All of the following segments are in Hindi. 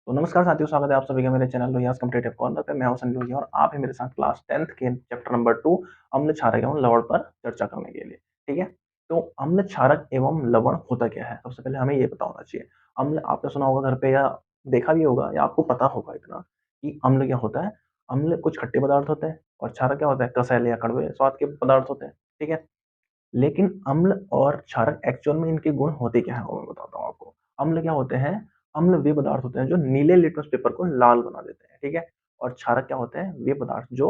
तो नमस्कार साथियों, स्वागत है आप सभी का मेरे चैनल लोहियास कॉम्पिटिटिव कॉर्नर पे। मैं हूं संजू लोहिया और आप हैं मेरे साथ क्लास 10th के चैप्टर नंबर 2 अम्ल क्षारक एवं लवण पर चर्चा करने के लिए। ठीक है? तो अम्ल क्षारक एवं लवण होता क्या है? सबसे पहले हमें ये पता होना चाहिए। अम्ल आपने सुना होगा घर पे या देखा भी होगा या आपको पता होगा इतना कि अम्ल क्या होता है। अम्ल कुछ खट्टे पदार्थ होते हैं और क्षारक क्या होता है? कसैले या कड़वे स्वाद के पदार्थ होते हैं। ठीक है? लेकिन अम्ल और क्षारक एक्चुअल में इनके गुण होते क्या हैं, वो मैं बताता हूँ आपको। अम्ल क्या होते हैं? अम्ल वे पदार्थ होते हैं जो नीले लिटमस पेपर को लाल बना देते हैं, ठीक है? और क्षारक क्या होते हैं? वे पदार्थ जो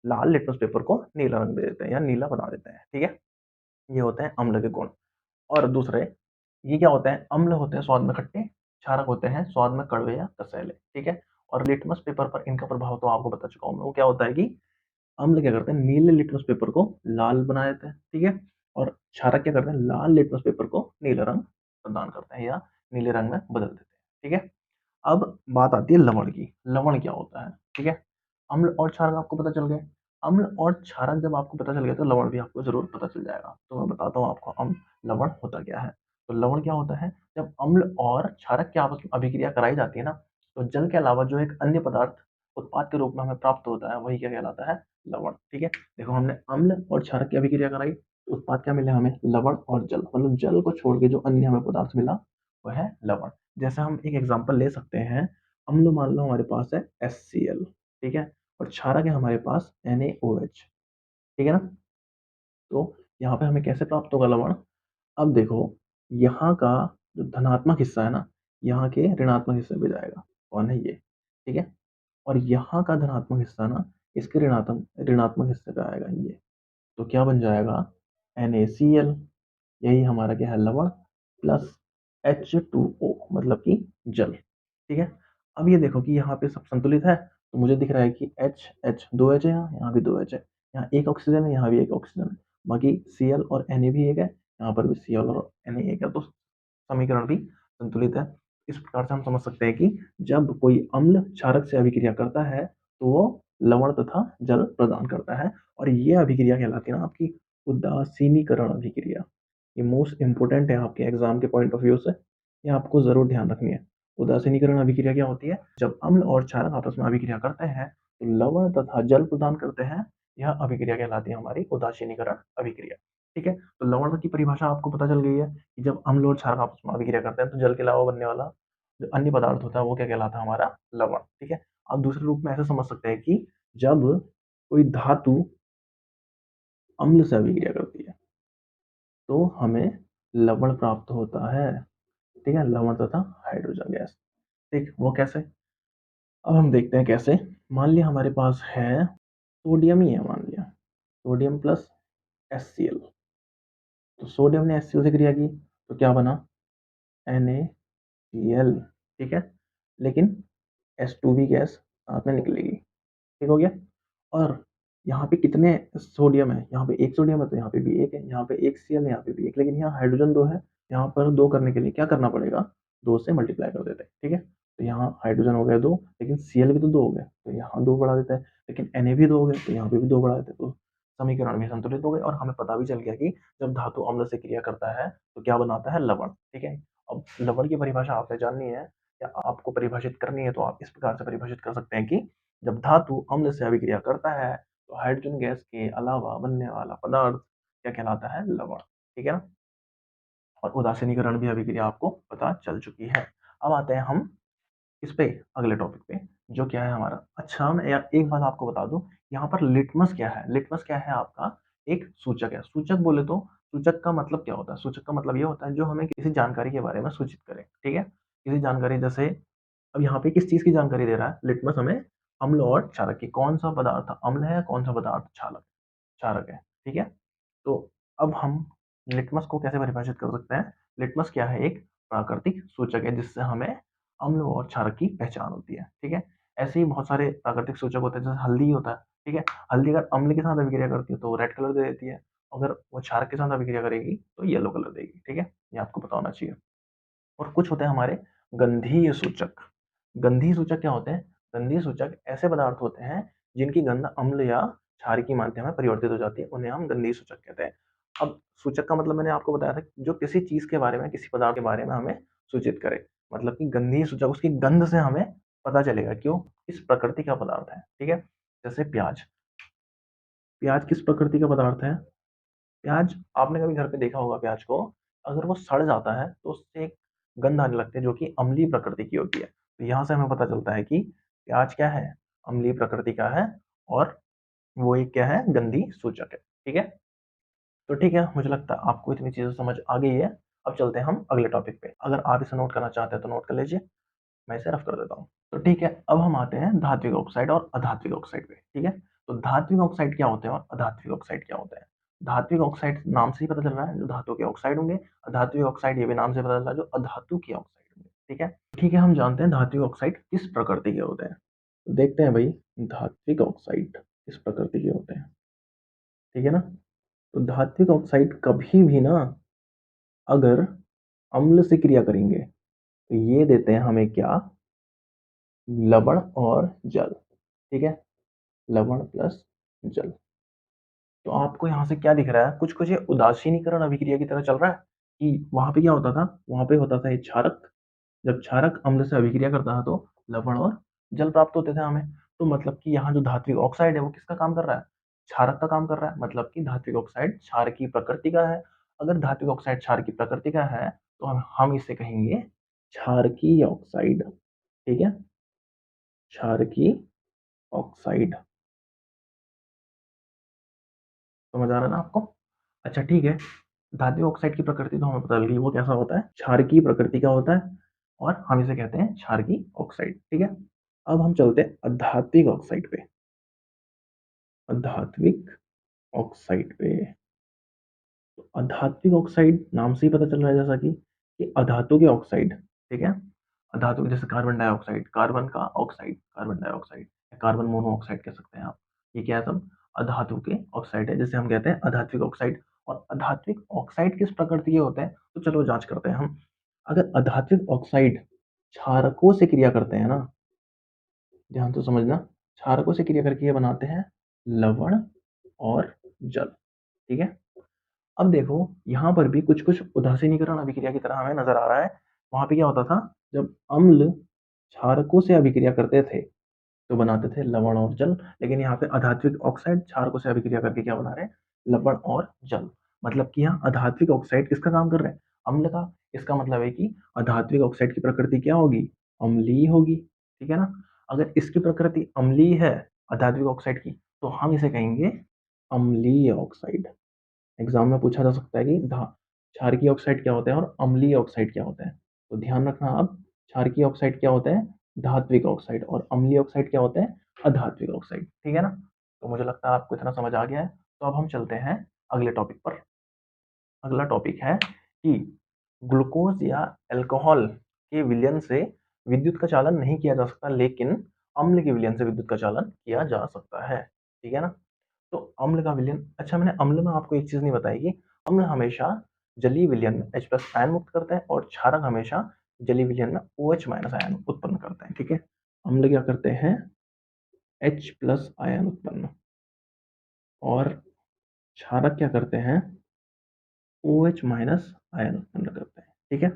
लाल लिटमस पेपर को नीला रंग दे देते हैं या नीला बना देते हैं, ठीक है? ये होते हैं अम्ल के गुण। और दूसरे, ये क्या होते हैं? अम्ल होते हैं स्वाद में खट्टे, क्षारक होते हैं स्वाद में कड़वे या कसैले, ठीक है? और लिटमस पेपर पर इनका प्रभाव तो आपको बता चुका हूँ मैं। वो क्या होता है कि अम्ल क्या करते हैं? नीले लिटमस पेपर को लाल बना देते हैं, ठीक है? और क्षारक क्या करते हैं? लाल लिटमस पेपर को नीला रंग प्रदान करते हैं या नीले रंग में बदल देते हैं, ठीक है? अब बात आती है लवण की। लवण क्या होता है? ठीक है? अम्ल और क्षारक आपको पता चल गए। अम्ल और क्षारक जब आपको पता चल गया तो लवण भी आपको ज़रूर पता चल जाएगा। तो मैं बताता हूँ आपको लवण होता क्या है? तो लवण क्या होता है? जब अम्ल और क्षारक की आपस में अभिक्रिया कराई जाती है ना, तो जल के अलावा जो एक अन्य पदार्थ उत्पाद के रूप में हमें प्राप्त होता है, वही क्या कहलाता है? लवण, ठीक है? देखो, हमने अम्ल और क्षारक की अभिक्रिया कराई, तो उत्पाद क्या मिला हमें? लवण और जल। मतलब जल को छोड़ के जो अन्य हमें पदार्थ मिला, वह है लवण। जैसे हम एक एग्जांपल ले सकते हैं। अम्ल मान लो हमारे पास है HCl, ठीक है? और क्षारक है हमारे पास NaOH, ठीक है ना? तो यहाँ पे हमें कैसे प्राप्त होगा लवण? अब देखो, यहाँ का जो धनात्मक हिस्सा है ना, यहाँ के ऋणात्मक हिस्से पे जाएगा। कौन है ये? ठीक है? और यहाँ का धनात्मक हिस्सा ना, इसके ऋणात्मक ऋणात्मक हिस्से पे आएगा ये। तो क्या बन जाएगा? NaCl। यही हमारा क्या है? लवण प्लस H2O, मतलब कि जल, ठीक है? अब ये देखो कि यहाँ पे सब संतुलित है, तो मुझे दिख रहा है कि दो एच है, यहाँ भी दो एच है, यहाँ एक ऑक्सीजन है, यहाँ भी एक ऑक्सीजन है। बाकी Cl और Na भी एक है, यहाँ पर भी Cl और Na एक है, तो समीकरण भी संतुलित है। इस प्रकार से हम समझ सकते हैं कि जब कोई अम्ल क्षारक से अभिक्रिया करता है, तो वो लवण तथा जल प्रदान करता है। और ये अभिक्रिया कहलाती है ना आपकी उदासीनीकरण अभिक्रिया। ये मोस्ट इंपोर्टेंट है आपके एग्जाम के पॉइंट ऑफ व्यू से, ये आपको जरूर ध्यान रखनी है। उदासीनीकरण अभिक्रिया क्या होती है? जब अम्ल और क्षारक आपस में अभिक्रिया करते हैं, तो लवण तथा जल प्रदान करते हैं। यह अभिक्रिया कहलाती है हमारी उदासीनीकरण अभिक्रिया, ठीक है? तो लवण की परिभाषा आपको पता चल गई है कि जब अम्ल और क्षारक आपस में अभिक्रिया करते हैं, तो जल के अलावा बनने वाला जो अन्य पदार्थ होता है, वो क्या कहलाता है? हमारा लवण, ठीक है? आप दूसरे रूप में ऐसे समझ सकते हैं कि जब कोई धातु अम्ल से अभिक्रिया करती है, तो हमें लवण प्राप्त होता है, ठीक है? लवण तथा हाइड्रोजन गैस। ठीक, वो कैसे? अब हम देखते हैं कैसे। मान लिया हमारे पास है सोडियम ही है, मान लिया सोडियम प्लस HCl। तो सोडियम ने HCl से क्रिया की, तो क्या बना? NaCl, ठीक है? लेकिन H2 भी गैस साथ में निकलेगी, ठीक हो गया? और यहाँ पे कितने सोडियम है? यहाँ पे एक सोडियम है, तो यहाँ पे भी एक है, यहाँ पे एक Cl है, यहाँ पे भी एक, लेकिन यहाँ हाइड्रोजन दो है। यहाँ पर दो करने के लिए क्या करना पड़ेगा? दो से मल्टीप्लाई कर देते हैं, ठीक है? तो यहाँ हाइड्रोजन हो गया दो, लेकिन Cl भी तो दो हो गए, तो यहाँ दो बढ़ा देते हैं। लेकिन Na भी दो हो गए, तो यहाँ पे भी दो बढ़ा देते हैं। तो समीकरण भी संतुलित हो गए और हमें पता भी चल गया कि जब धातु अम्ल से क्रिया करता है, तो क्या बनाता है? लवण, ठीक है? अब लवण की परिभाषा आपने जाननी है या आपको परिभाषित करनी है, तो आप इस प्रकार से परिभाषित कर सकते हैं कि जब धातु अम्ल से अभिक्रिया करता है, तो हाइड्रोजन गैस के अलावा बनने वाला पदार्थ क्या कहलाता है? लवण, ठीक है ना? और उदासीनीकरण भी अभिक्रिया आपको पता चल चुकी है। अब आते हैं हम इस पे अगले टॉपिक पे, जो क्या है हमारा। अच्छा, मैं यार एक बात आपको बता दूं, यहाँ पर लिटमस क्या है? लिटमस क्या है? आपका एक सूचक है। सूचक बोले तो सूचक का मतलब क्या होता है? सूचक का मतलब ये होता है जो हमें किसी जानकारी के बारे में सूचित करे, ठीक है? किसी जानकारी, जैसे अब यहाँ पे किस चीज की जानकारी दे रहा है लिटमस हमें? अम्ल और क्षारक की। कौन सा पदार्थ अम्ल है, कौन सा पदार्थ क्षारक क्षारक है, ठीक है? तो अब हम लिटमस को कैसे परिभाषित कर सकते हैं? लिटमस क्या है? एक प्राकृतिक सूचक है जिससे हमें अम्ल और क्षारक की पहचान होती है, ठीक है? ऐसे ही बहुत सारे प्राकृतिक सूचक होते हैं, जैसे हल्दी होता है, ठीक है? हल्दी अगर अम्ल के साथ अभिक्रिया करती है तो रेड कलर दे देती है, अगर वो क्षारक के साथ अभिक्रिया करेगी तो येलो कलर देगी, ठीक है? ये आपको पता होना चाहिए। और कुछ होते हैं हमारे गंधीय सूचक। गंधीय सूचक क्या होते हैं? गंधीय सूचक ऐसे पदार्थ होते हैं जिनकी गंध अम्ल या क्षार की माध्यम में परिवर्तित हो जाती है, उन्हें हम गंधीय सूचक कहते हैं। अब सूचक का मतलब मैंने आपको बताया था, जो किसी चीज के बारे में, किसी पदार्थ के बारे में हमें सूचित करे। मतलब कि गंधीय सूचक, उसकी गंध से हमें पता चलेगा क्यों, किस प्रकृति का पदार्थ है। ठीक है, जैसे प्याज, प्याज किस प्रकृति का पदार्थ है? प्याज, आपने कभी घर पे देखा होगा प्याज को, अगर वो सड़ जाता है तो उससे एक गंध आने लगती है जो कि अम्लीय प्रकृति की होती है। तो यहाँ से हमें पता चलता है कि प्याज क्या है, अम्लीय प्रकृति का है, और वो एक क्या है, गंधी सूचक है। ठीक है, तो ठीक है, मुझे लगता है आपको इतनी चीजें समझ आ गई है। अब चलते हैं हम अगले टॉपिक पे। अगर आप इसे नोट करना चाहते हैं तो नोट कर लीजिए, मैं इसे रफ कर देता हूँ। तो ठीक है, अब हम आते हैं धात्विक ऑक्साइड और अधात्विक ऑक्साइड पे। ठीक है, तो धात्विक ऑक्साइड क्या होते हैं और अधात्विक ऑक्साइड क्या होते हैं? धात्विक ऑक्साइड नाम से ही पता चल रहा है, जो धातु के ऑक्साइड होंगे। अधात्विक ऑक्साइड ये भी नाम से पता चल रहा है, जो अधातु के ऑक्साइड होंगे। ठीक है, ठीक है, हम जानते हैं धात्विक ऑक्साइड किस प्रकृति के होते हैं। तो देखते हैं भाई, धात्विक ऑक्साइड किस प्रकृति के होते हैं। ठीक है ना, तो धात्विक ऑक्साइड कभी भी ना, अगर अम्ल से क्रिया करेंगे तो ये देते हैं हमें क्या, लवण और जल। ठीक है, लवण प्लस जल। तो आपको यहाँ से क्या दिख रहा है, कुछ कुछ ये उदासीनीकरण अभिक्रिया की तरह चल रहा है कि वहां पे क्या होता था, वहां पे होता था ये क्षारक, जब क्षारक अम्ल से अभिक्रिया करता है तो लवण और जल प्राप्त होते थे हमें। तो मतलब कि यहाँ जो धात्विक ऑक्साइड है वो किसका काम कर रहा है, क्षारक का काम कर रहा है। मतलब कि धात्विक ऑक्साइड क्षार की प्रकृति का है। अगर धात्विक ऑक्साइड क्षार की प्रकृति का है तो हम इसे कहेंगे क्षारकीय ऑक्साइड। ठीक है, क्षारकीय ऑक्साइड। समझ आ रहा है ना आपको? अच्छा ठीक है, धात्विक ऑक्साइड की प्रकृति तो हमें पता लगी, वो कैसा होता है, क्षारकीय प्रकृति का होता है, और हम इसे कहते हैं क्षारकीय ऑक्साइड। ठीक है, अब हम चलते हैं अधात्विक ऑक्साइड पे। अधात्विक ऑक्साइड पे, तो अधात्विक ऑक्साइड नाम से ही पता चल रहा है जैसा कि अधातु के ऑक्साइड। ठीक है, अधातु जैसे कार्बन डाइऑक्साइड, कार्बन का oxide, carbon dioxide, carbon monoxide कह सकते हैं आप। ये क्या है, सब अधातु के ऑक्साइड है, जिसे हम कहते हैं अधात्विक ऑक्साइड। और अधात्विक ऑक्साइड किस प्रकृति के होते हैं, तो चलो जांच करते हैं हम। अगर अधात्विक ऑक्साइड क्षारकों से क्रिया करते हैं ना, ध्यान से समझना, क्षारकों से क्रिया करके ये बनाते हैं लवण और जल। ठीक है, अब देखो यहाँ पर भी कुछ कुछ उदासीनीकरण अभिक्रिया की तरह हमें नजर आ रहा है। वहां पे क्या होता था, जब अम्ल क्षारकों से अभिक्रिया करते थे तो बनाते थे लवण और जल। लेकिन यहाँ पे अधात्विक ऑक्साइड क्षारकों से अभिक्रिया करके क्या बना रहे हैं, लवण और जल। मतलब कि यहाँ अधात्विक ऑक्साइड किसका काम कर रहे हैं, अम्ल का। इसका मतलब है कि अधात्विक ऑक्साइड की प्रकृति क्या होगी, अम्लीय होगी। ठीक है ना, अगर इसकी प्रकृति अम्लीय है अधात्विक ऑक्साइड की, तो हम इसे कहेंगे अम्लीय ऑक्साइड। एग्जाम में पूछा जा सकता है कि क्षारकीय ऑक्साइड क्या होता है और अम्लीय ऑक्साइड क्या होता है। तो ध्यान रखना आप, क्षारकीय ऑक्साइड क्या होता है, धात्विक ऑक्साइड, और अम्लीय ऑक्साइड क्या होता है, अधात्विक ऑक्साइड। ठीक है ना, तो मुझे लगता है आपको इतना समझ आ गया है। तो अब हम चलते हैं अगले टॉपिक पर। अगला टॉपिक है कि ग्लूकोज या अल्कोहल के विलयन से विद्युत का चालन नहीं किया जा सकता, लेकिन अम्ल के विलयन से विद्युत का चालन किया जा सकता है। ठीक है ना, तो अम्ल का विलयन, अच्छा मैंने अम्ल में आपको एक चीज नहीं बताई कि अम्ल हमेशा जलीय विलयन में H प्लस आयन मुक्त करते हैं, और क्षारक हमेशा जलीय विलयन में OH माइनस आयन उत्पन्न करते हैं। ठीक है, अम्ल क्या करते हैं, H प्लस आयन उत्पन्न, और क्षारक क्या करते हैं, OH माइनस आयन उत्पन्न करते हैं। ठीक है,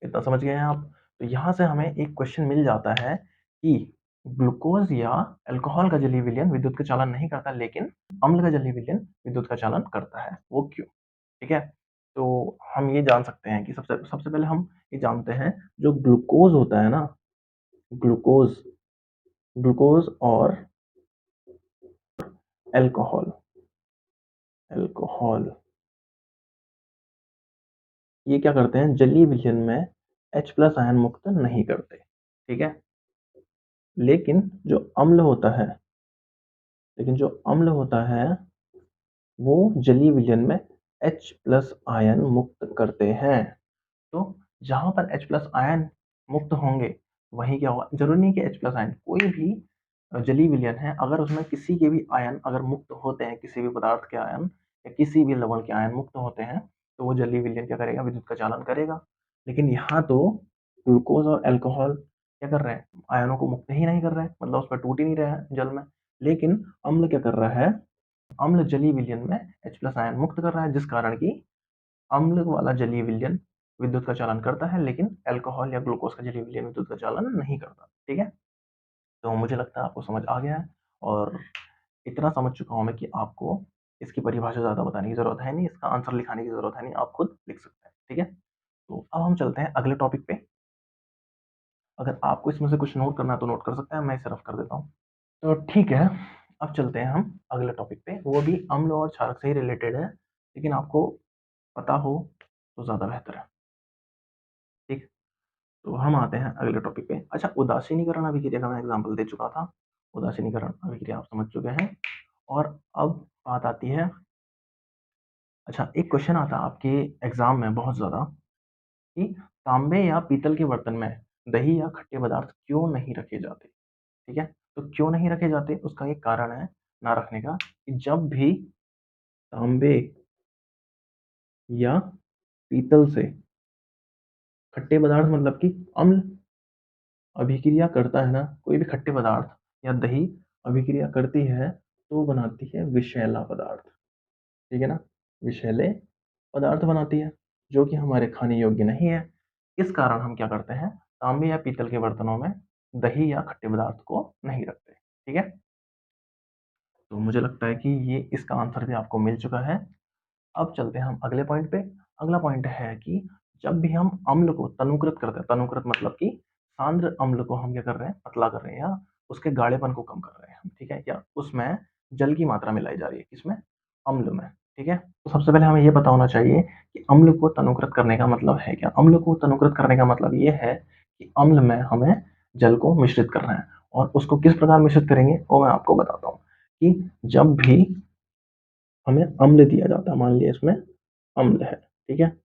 इतना समझ गए हैं आप? तो यहाँ से हमें एक क्वेश्चन मिल जाता है कि ग्लूकोज या अल्कोहल का जलीय विलयन विद्युत का चालन नहीं करता, लेकिन अम्ल का जलीय विलयन विद्युत का चालन करता है, वो क्यों? ठीक है, तो हम ये जान सकते हैं कि सबसे सबसे पहले हम ये जानते हैं, जो ग्लूकोज होता है ना, ग्लूकोज, ग्लूकोज और अल्कोहल, अल्कोहल, ये क्या करते हैं, जलीय विलयन में H प्लस आयन मुक्त नहीं करते। ठीक है, लेकिन जो अम्ल होता है, लेकिन जो अम्ल होता है वो जलीय विलयन में H प्लस आयन मुक्त करते हैं। तो जहां पर H प्लस आयन मुक्त होंगे वहीं क्या होगा, जरूरी नहीं कि H प्लस आयन, कोई भी जलीय विलयन है अगर उसमें किसी के भी आयन अगर मुक्त होते हैं, किसी भी पदार्थ के आयन या किसी भी लवण के आयन मुक्त होते हैं, तो वो जलीय विलयन क्या करेगा, विद्युत का चालन करेगा। लेकिन यहाँ तो ग्लूकोज और अल्कोहल क्या कर रहे हैं, आयनों को मुक्त ही नहीं कर रहे हैं, मतलब उस पर टूट ही नहीं रहे हैं जल में। लेकिन अम्ल क्या कर रहा है, अम्ल जलीय विलयन में H प्लस आयन मुक्त कर रहा है, जिस कारण की अम्ल वाला जलीय विलयन विद्युत का चालन करता है, लेकिन अल्कोहल या ग्लूकोज़ का जलीय विलयन विद्युत का चालन नहीं करता। ठीक है? तो मुझे लगता है आपको समझ आ गया है और इतना समझ चुका हूँ मैं कि आपको इसकी परिभाषा ज़्यादा बताने की ज़रूरत है नहीं, इसका आंसर लिखाने की ज़रूरत है नहीं, आप खुद लिख सकते हैं। ठीक है? तो अब हम चलते हैं अगले टॉपिक पे। अगर आपको इसमें से कुछ नोट करना है तो नोट कर सकते हैं, मैं इसे रफ कर देता हूँ। तो ठीक है, अब चलते हैं हम अगले टॉपिक पे, वो भी अम्ल और क्षारक से ही रिलेटेड है, लेकिन आपको पता हो तो ज़्यादा बेहतर है। ठीक? तो हम आते हैं अगले टॉपिक पे। अच्छा, उदासीनीकरण अभिक्रिया का मैं एग्ज़ाम्पल दे चुका था। उदासीनीकरण अभिक्रिया आप समझ चुके हैं और अब बात आती है। अच्छा, एक क्वेश्चन आता है आपके एग्ज़ाम में बहुत ज़्यादा कि तांबे या पीतल के बर्तन में दही या खट्टे पदार्थ क्यों नहीं रखे जाते? ठीक है? तो क्यों नहीं रखे जाते, उसका एक कारण है ना रखने का कि जब भी तांबे या पीतल से खट्टे पदार्थ मतलब कि अम्ल अभिक्रिया करता है ना, कोई भी खट्टे पदार्थ या दही अभिक्रिया करती है, तो बनाती है विषैला पदार्थ। ठीक है ना? विषैले पदार्थ बनाती है, जो कि हमारे खाने योग्य नहीं है। इस कारण हम क्या करते हैं, तांबे या पीतल के बर्तनों में दही या खट्टे पदार्थ को नहीं रखते। ठीक है? तो मुझे लगता है कि ये इसका आंसर भी आपको मिल चुका है। अब चलते हैं हम अगले पॉइंट पे। अगला पॉइंट है कि जब भी हम अम्ल को तनुकृत करते हैं, तनुकृत मतलब कि सांद्र अम्ल को हम क्या कर रहे हैं, पतला कर रहे हैं या उसके गाढ़ेपन को कम कर रहे हैं हम, ठीक है? या उसमें जल की मात्रा मिलाई जा रही है, किसमें? अम्ल में, ठीक है? तो सबसे पहले हमें ये पता होना चाहिए कि अम्ल को तनुकृत करने का मतलब है क्या? अम्ल को तनुकृत करने का मतलब ये है कि अम्ल में हमें जल को मिश्रित करना है और उसको किस प्रकार मिश्रित करेंगे, वो मैं आपको बताता हूँ कि जब भी हमें अम्ल दिया जाता है, मान लिया इसमें अम्ल है, ठीक है?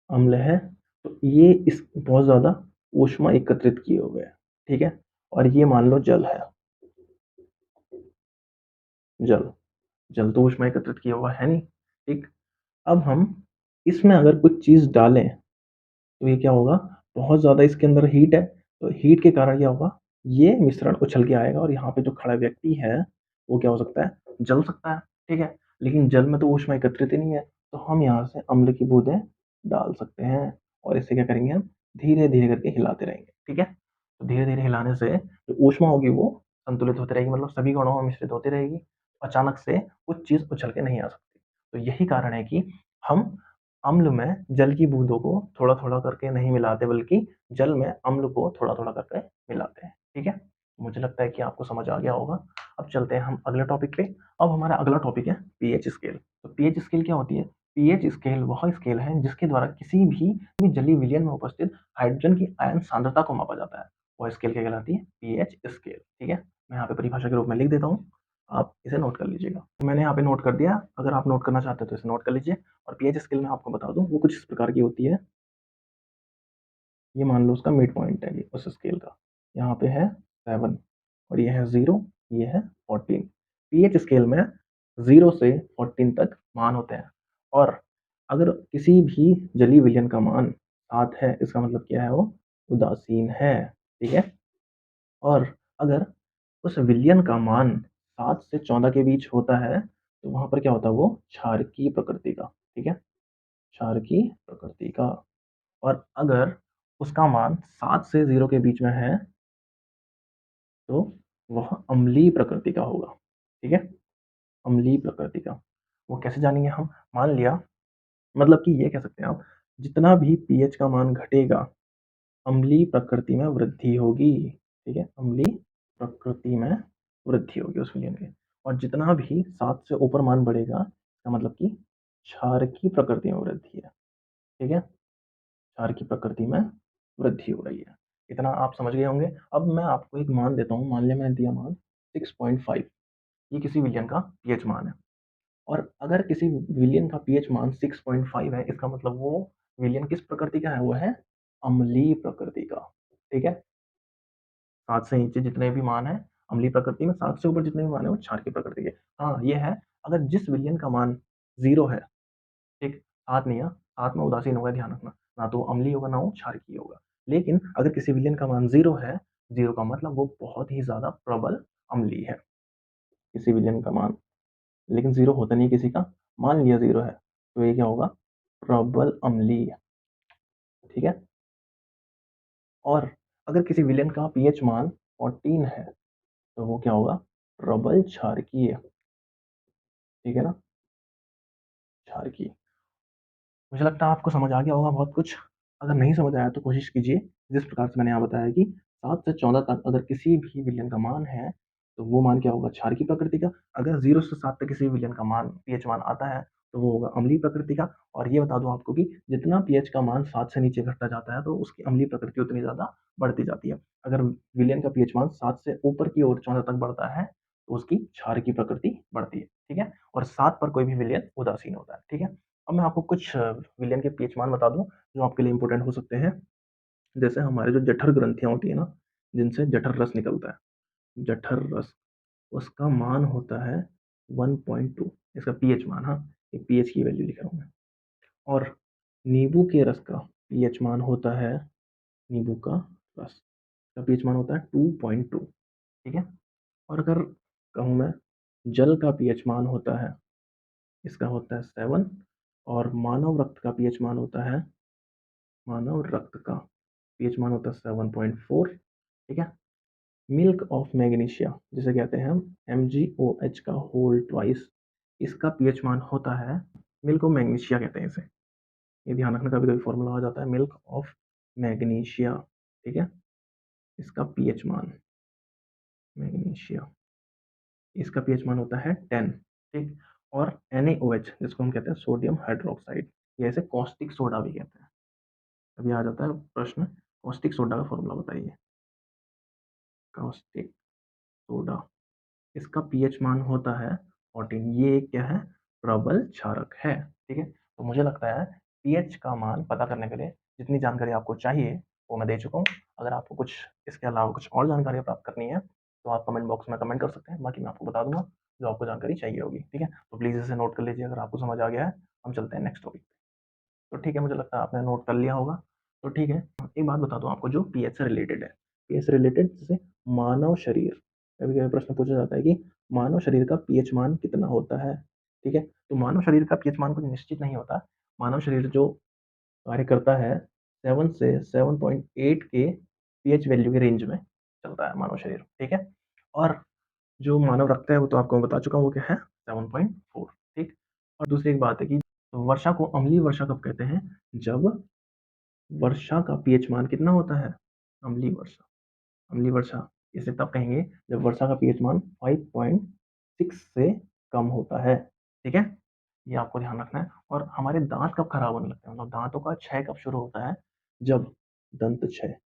अम्ल है, तो ये इस बहुत ज़्यादा ऊष्मा एकत्रित किए हुए है, ठीक है? और ये मान लो जल है, जल, जल तो ऊष्मा एकत्रित किया हुआ है नहीं, ठीक? अब हम इसमें अगर कुछ चीज़ डालें, तो ये क्या होगा, बहुत ज़्यादा इसके अंदर हीट है, तो हीट के कारण क्या होगा, ये मिश्रण उछल के आएगा और यहाँ पे जो खड़ा व्यक्ति है, वो क्या हो सकता है, जल सकता है, ठीक है? लेकिन जल में तो ऊष्मा एकत्रित ही नहीं है, तो हम यहाँ से अम्ल की बूँदें डाल सकते हैं और इससे क्या करेंगे हम, धीरे-धीरे करके हिलाते रहेंगे, ठीक है? तो धीरे-धीरे हिलाने से जो ऊष्मा होगी वो संतुलित होती रहेगी, मतलब सभी कणों में मिश्रित होती रहेगी, अचानक से कुछ चीज़ उछल के नहीं आ सकती। तो यही कारण है कि हम अम्ल में जल की बूँदों को थोड़ा-थोड़ा करके नहीं मिलाते, बल्कि जल में अम्ल को थोड़ा-थोड़ा करके मिलाते हैं, ठीक है? मुझे लगता है कि आपको समझ आ गया होगा। अब चलते हैं हम अगले टॉपिक पे। अब हमारा अगला टॉपिक है पीएच स्केल। तो पीएच स्केल क्या होती है? पीएच स्केल वह स्केल है जिसके द्वारा किसी भी जलीय विलयन में उपस्थित हाइड्रोजन की आयन सांद्रता को मापा जाता है। वह स्केल क्या कहलाती है? पीएच स्केल, ठीक है? मैं यहाँ पे परिभाषा के रूप में लिख देता हूँ, आप इसे नोट कर लीजिएगा। तो मैंने यहाँ पे नोट कर दिया, अगर आप नोट करना चाहते हो तो इसे नोट कर लीजिए। और पीएच स्केल मैं आपको बता दूँ, वो कुछ इस प्रकार की होती है। ये मान लो उसका मिड पॉइंट है ये उस स्केल का। यहाँ पे है 7 और ये है 0, ये है 14। पीएच स्केल में 0 से 14 तक मान होते हैं और अगर किसी भी जलीय विलयन का मान 7 है, इसका मतलब क्या है, वो उदासीन है, ठीक है? और अगर उस विलयन का मान 7 से 14 के बीच होता है, तो वहाँ पर क्या होता है, वो क्षारकीय प्रकृति का, ठीक है? क्षारकीय प्रकृति का। और अगर उसका मान 7 से 0 के बीच में है, तो वह अम्लीय प्रकृति का होगा, ठीक है? अम्लीय प्रकृति का। वो कैसे जानेंगे हम? मान लिया, मतलब कि ये कह सकते हैं आप, जितना भी पीएच का मान घटेगा, अम्लीय प्रकृति में वृद्धि होगी, ठीक है? अम्लीय प्रकृति में वृद्धि होगी उस विलयन की। और जितना भी 7 से ऊपर मान बढ़ेगा, इसका मतलब कि क्षारकीय प्रकृति में वृद्धि है, ठीक है? क्षार की प्रकृति में वृद्धि हो रही है। इतना आप समझ गए होंगे। अब मैं आपको एक मान देता हूँ, मान लिया मैंने दिया मान 6.5, ये किसी विलयन का पीएच मान है और अगर किसी विलयन का पीएच मान 6.5 है, इसका मतलब वो विलयन किस प्रकृति का है? वो है अम्लीय प्रकृति का, ठीक है? 7 से नीचे जितने भी मान हैं अम्लीय प्रकृति में, 7 से ऊपर जितने भी मान हैं वो क्षार की प्रकृति के। हाँ, ये है, अगर जिस विलयन का मान 0 है, ठीक, 7 नहीं है, 7 में उदासीन होगा, ध्यान रखना, ना तो वो अम्लीय होगा, ना वो क्षारकीय होगा। लेकिन अगर किसी विलयन का मान 0 है, 0 का मतलब वो बहुत ही ज़्यादा प्रबल अम्लीय है, किसी विलयन का मान। लेकिन 0 होता नहीं है किसी का, मान लिया 0 है, तो ये क्या होगा? प्रबल अम्लीय, ठीक है? और अगर किसी विलेन का पीएच मान 14 है, तो वो क्या होगा? प्रबल क्षारकीय, ठीक है ना? क्षारकीय। मुझे लगता है आपको समझ आ गया होगा बहुत कुछ। अगर नहीं समझ आया तो कोशिश कीजिए, जिस प्रकार से मैंने यहाँ बताया कि 7 से 14 तक अगर किसी भी विलेन का मान है, तो वो मान क्या होगा? क्षारकीय प्रकृति का। अगर 0 से 7 तक किसी विलेन का मान पीएच मान आता है, तो वो होगा अम्लीय प्रकृति का। और ये बता दूँ आपको कि जितना पीएच का मान 7 से नीचे घटता जाता है, तो उसकी अम्लीय प्रकृति उतनी ज़्यादा बढ़ती जाती है। अगर विलेन का पीएच मान 7 से ऊपर की ओर 14 तक बढ़ता है, तो उसकी क्षारकीय प्रकृति बढ़ती है, ठीक है? और 7 पर कोई भी विलेन उदासीन होता है, ठीक है? अब मैं आपको कुछ विलेन के पीएच मान बता दूँ, जो आपके लिए इम्पोर्टेंट हो सकते हैं। जैसे हमारे जो जठर ग्रंथियाँ होती हैं ना, जिनसे जठर रस निकलता है, जठर रस, उसका मान होता है 1.2, इसका पीएच मान, हाँ, ये पीएच की वैल्यू लिख रहा हूँ मैं। और नींबू के रस का पीएच मान होता है, नींबू का रस का पीएच मान होता है 2.2, ठीक है? और अगर कहूँ मैं, जल का पीएच मान होता है, इसका होता है 7। और मानव रक्त का पीएच मान होता है, मानव रक्त का पीएच मान होता है 7.4, ठीक है? मिल्क ऑफ मैग्नीशिया जिसे कहते हैं हम, MgOH का होल ट्वाइस, इसका पीएच मान होता है, मिल्क ऑफ मैग्नीशिया कहते हैं इसे। ये ध्यान रखना, कभी कभी फॉर्मूला आ जाता है मिल्क ऑफ मैग्नीशिया, ठीक है? इसका पीएच मान, मैग्नीशिया, इसका पीएच मान होता है 10, ठीक? और NaOH जिसको हम कहते हैं सोडियम हाइड्रोक्साइड, ये ऐसे कॉस्टिक सोडा भी कहते हैं। अभी आ जाता है प्रश्न, कॉस्टिक सोडा का फॉर्मूला बताइए। कॉस्टिक सोडा, इसका पीएच मान होता है 14। ये क्या है? प्रबल क्षारक है, ठीक है? तो मुझे लगता है पीएच का मान पता करने के लिए जितनी जानकारी आपको चाहिए वो मैं दे चुका हूँ। अगर आपको कुछ इसके अलावा कुछ और जानकारी प्राप्त करनी है, तो आप कमेंट बॉक्स में कमेंट कर सकते हैं, बाकी मैं आपको बता दूंगा जो आपको जानकारी चाहिए होगी, ठीक है? तो प्लीज़ इसे नोट कर लीजिए अगर आपको समझ आ गया है। हम चलते हैं नेक्स्ट टॉपिक। तो ठीक है, मुझे लगता है आपने नोट कर लिया होगा। तो ठीक है, एक बात बता दूँ आपको जो पीएच से रिलेटेड है। पीएच से रिलेटेड जैसे मानव शरीर, कभी-कभी प्रश्न पूछा जाता है कि मानव शरीर का पीएच मान कितना होता है, ठीक है? तो मानव शरीर का पीएच मान कुछ निश्चित नहीं होता। मानव शरीर जो कार्य करता है 7 से 7.8 के पीएच वैल्यू के रेंज में चलता है मानव शरीर, ठीक है? और जो मानव रक्त है वो तो आपको मैं बता चुका हूँ वो क्या है, 7.4, ठीक? और दूसरी एक बात है कि वर्षा को अम्लीय वर्षा कब कहते हैं? जब वर्षा का पीएच मान कितना होता है? अम्लीय वर्षा, अम्लीय वर्षा इसे तब कहेंगे जब वर्षा का पीएच मान 5.6 से कम होता है, ठीक है? ये आपको ध्यान रखना है। और हमारे दाँत कब खराब होने लगते हैं, मतलब दाँतों का क्षय कब शुरू होता है? जब दंत क्षय,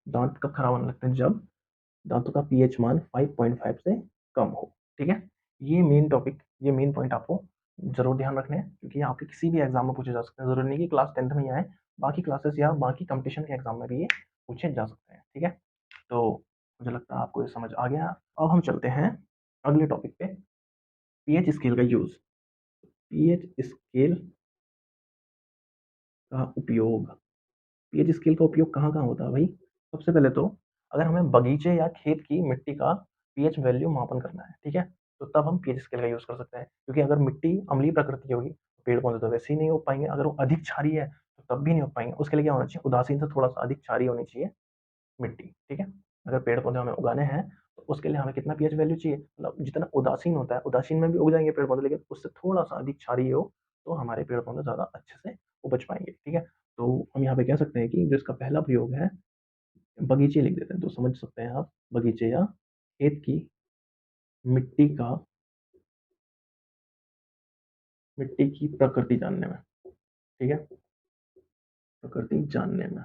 दाँत कब खराब होने लगते हैं? जब दाँतों का पीएच मान 5.5 से कम हो, ठीक है? ये मेन टॉपिक, ये मेन पॉइंट आपको ज़रूर ध्यान रखने हैं, क्योंकि ये आपके किसी भी एग्ज़ाम में पूछे जा सकते हैं। ज़रूरी नहीं कि क्लास 10th में ही आए, बाकी क्लासेस या बाकी कॉम्पिटिशन के एग्ज़ाम में भी ये पूछे जा सकते हैं, ठीक है? तो मुझे लगता है आपको ये समझ आ गया। अब हम चलते हैं अगले टॉपिक पे, पीएच स्केल का यूज़। पीएच स्केल का उपयोग, पीएच स्केल का उपयोग कहाँ-कहाँ होता है भाई? सबसे पहले तो अगर हमें बगीचे या खेत की मिट्टी का पीएच वैल्यू मापन करना है, ठीक है? तो तब हम पीएच स्केल का यूज़ कर सकते हैं, क्योंकि अगर मिट्टी अम्लीय प्रकृति की होगी, पेड़-पौधे तो वैसे ही नहीं हो पाएँगे। अगर वो अधिक क्षारीय है, तो तब भी नहीं हो पाएँगे। उसके लिए क्या होना चाहिए? उदासीन से थोड़ा-सा अधिक क्षारीय होनी चाहिए मिट्टी, ठीक है? अगर पेड़-पौधे हमें उगाने हैं, तो उसके लिए हमें कितना पीएच वैल्यू चाहिए? मतलब जितना उदासीन होता है, उदासीन में भी उग जाएँगे पेड़-पौधे, लेकिन उससे थोड़ा-सा अधिक क्षारीय हो, तो हमारे पेड़-पौधे ज़्यादा अच्छे से उपज पाएँगे, ठीक है? तो हम यहाँ पे कह सकते हैं कि जो इसका पहला प्रयोग है, बगीचे लिख देते हैं, तो समझ सकते हैं आप बगीचे या खेत की मिट्टी का, मिट्टी की प्रकृति जानने में, ठीक है? प्रकृति जानने में।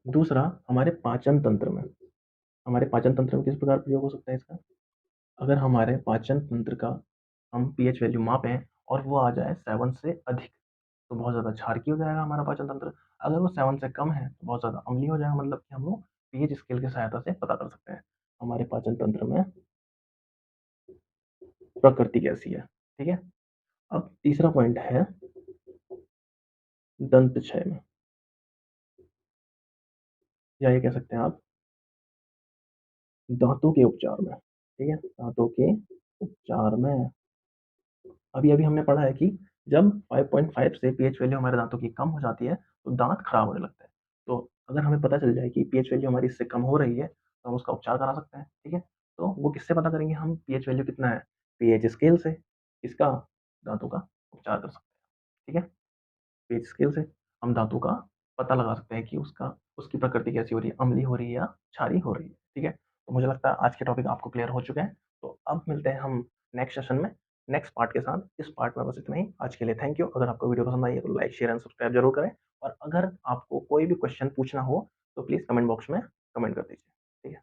दूसरा, हमारे पाचन तंत्र में, हमारे पाचन तंत्र में किस प्रकार प्रयोग हो सकता है इसका? अगर हमारे पाचन तंत्र का हम पीएच वैल्यू मापें और वो आ जाए 7 से अधिक, तो बहुत ज़्यादा क्षारकीय हो जाएगा हमारा पाचन तंत्र। अगर वो 7 से कम है, तो बहुत ज़्यादा अम्लीय हो जाएगा, मतलब कि हम लोग पीएच स्केल की सहायता से पता कर सकते हैं, हमारे पाचन तंत्र में प्रकृति कैसी है, ठीक है? अब तीसरा पॉइंट है दंत क्षय में, या ये कह सकते हैं आप दाँतों के उपचार में, ठीक है? दाँतों के उपचार में। अभी-अभी हमने पढ़ा है कि जब 5.5 से पीएच वैल्यू हमारे दाँतों की कम हो जाती है, तो दाँत खराब होने लगते हैं। तो अगर हमें पता चल जाए कि पीएच वैल्यू हमारी इससे कम हो रही है, तो हम उसका उपचार करा सकते हैं, ठीक है? तो वो किससे पता करेंगे हम पीएच वैल्यू कितना है? पीएच स्केल से। इसका दाँतों का उपचार कर सकते हैं, ठीक है? पीएच स्केल से हम दाँतों का पता लगा सकते हैं कि उसकी प्रकृति कैसी हो रही है, अम्लीय हो रही है या क्षारीय हो रही है, ठीक है? तो मुझे लगता है आज के टॉपिक आपको क्लियर हो चुके हैं। तो अब मिलते हैं हम नेक्स्ट सेशन में, नेक्स्ट पार्ट के साथ। इस पार्ट में बस इतना ही। आज के लिए थैंक यू। अगर आपको वीडियो पसंद आई है तो लाइक, शेयर एंड सब्सक्राइब ज़रूर करें और अगर आपको कोई भी क्वेश्चन पूछना हो, तो प्लीज़ कमेंट बॉक्स में कमेंट कर दीजिए, ठीक है?